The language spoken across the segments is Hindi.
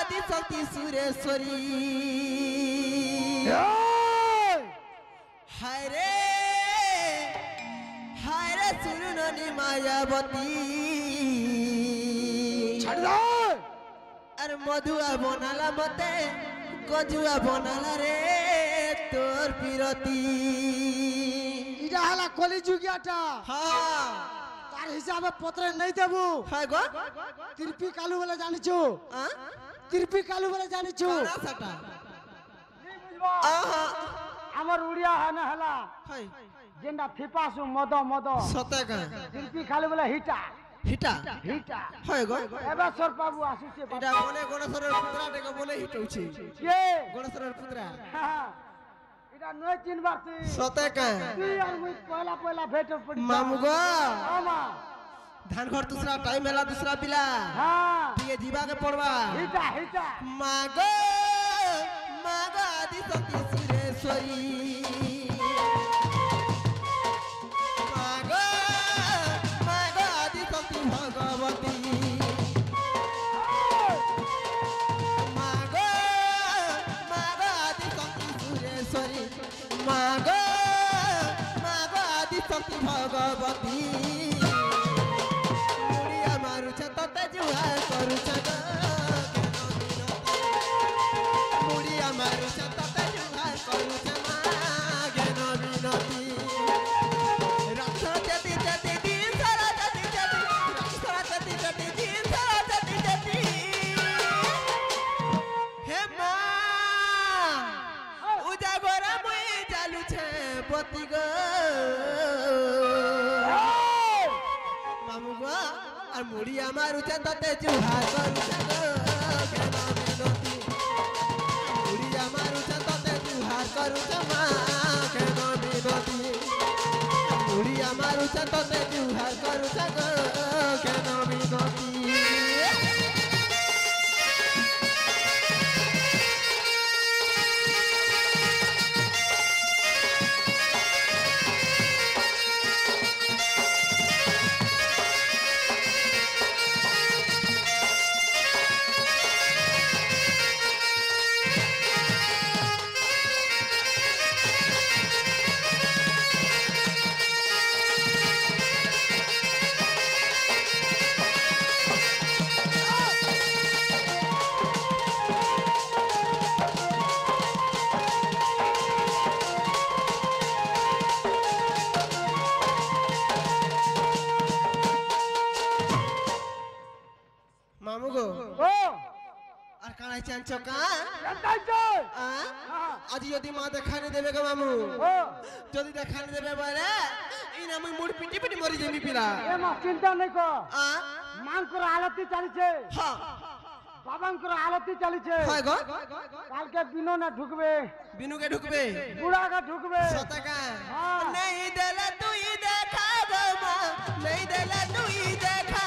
आदि शक्ति सुरेश्वरी हाय रे सुरुननी मायावती अरे मधुआ बनाला मते गजुआ बनाला रे तोर पिरती इडा हला कली जुगियाटा हां तार हिसाबे पत्र नहीं देबू हाय गो तिरपी कालू वाला जानि छु हां तिरपी कालू वाला जानि छु काना सटा नहीं बुझबा आहा हमर उड़िया है न हला हाय जेंडा थिपासु मद मद सते का तिरपी कालू वाला हिटा हिटा हिटा हाय गो एबे सर बाबू आसु छे इडा बोले गणेशर पुत्रा टेको बोले हिटौछि के गणेशर पुत्रा हां इडा नय चिन बारती सते का तू यार मुई पहला भेट पड़ी मामू गो आमा धान घर दूसरा टाइम मेला दूसरा पिला हां ये जीवा के पड़वा हिटा मागो आदि शक्ति सुरेश्वरी मागो आदि शक्ति भगवती मागो आदि शक्ति सुरेश्वरी मागो आदि शक्ति भगवती मुड़िया मारुछ तते जुहार करुछ मुड़िया मारुछ तते जुहार करुछ मागेन विनती रक्ष जति जति दिन सारा जति जति रक्ष जति जति दिन सारा जति जति हे मां उजागरा मुई चालू छे पति गो मामू गो और मुड़िया मारुछ तते जुहार करुछ मागेन विनती मुड़िया मारुछ तते जुहार करुछ मागेन विनती मुड़िया मारुछ तते जुहार करुछ मागेन विनती मामू गो ओ আর কানাই চাঞ্চো কা জানতাই তো আজ যদি মা দেখা নি দেবে গো মামু ও যদি দেখা নি দেবে বলে ইনা মুই মুড় পিটি পিটি মরি যাবি পিলা এ মা চিন্তা নাই কো আ মাংকর হালতি চালিছে হ্যাঁ বাবাঙ্কর হালতি চালিছে হয় গো কালকে বিনো না ঢুকবে বিনুকে ঢুকবে বুড়াকে ঢুকবে সতকা হ্যাঁ। नहीं देला तुई देखा गो मां नहीं देला तुई देखा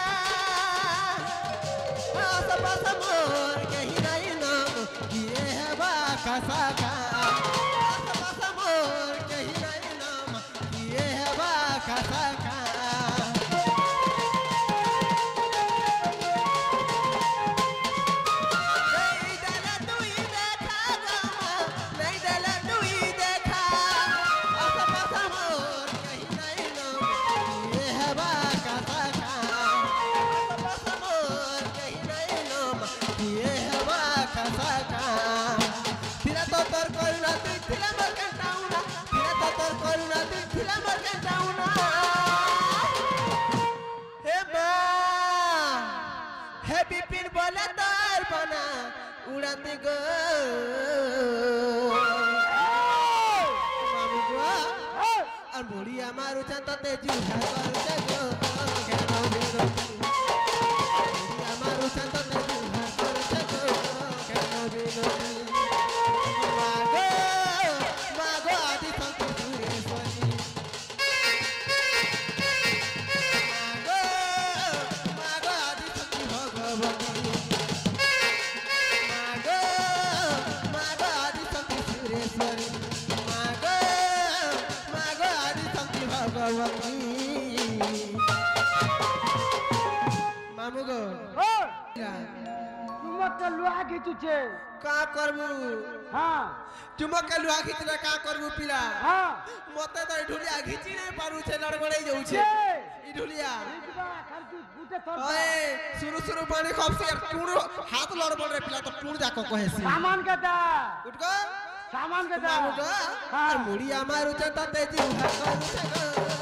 आस-पास मोर कहीं नहीं नाम किए है बाका साका आस-पास मोर कहीं नहीं नाम किए है बाका साका नहीं देला तुई देखा गो मां नहीं देला तुई देखा आस-पास मोर कहीं नहीं नाम किए है बाका साका आस-पास मोर कहीं नहीं नाम किए है बाका साका तिला तो तोर करुणा तुई तिला मोर कंटाउना तिला तो तोर करुणा तुई तिला मोर कंटाउना हे मां हे बिपिन बोले तार बना उड़ाते गो मामू गो और बुढ़िया मारू चंदते जुहा करू गो केनो बिनो बुढ़िया मारू चंदते जुहा करू गो केनो बिनो मागो आदि शक्ति सुरेश्वरी मागो आदि शक्ति भगवती मागो आदि शक्ति सुरेश्वरी मागो आदि शक्ति भगवती के लुआ खींचुचे का करबू हाँ तुमक के लुआ खींचले का करबू पिला हाँ मते तो ढुलिया खींची नहीं पारू छे लड़गड़े जाऊ छे ई ढुलिया खींचबा खर्ची गुटे थोड़ ओए शुरू पानी खप से टूड़ हाथ लड़बड़ रे पिला तो टूड़ जाको कहेसी सामान के दा उठ गो सामान के दा मारू गो हाँ मुड़ी मारू छे त तेजी उठा करू छे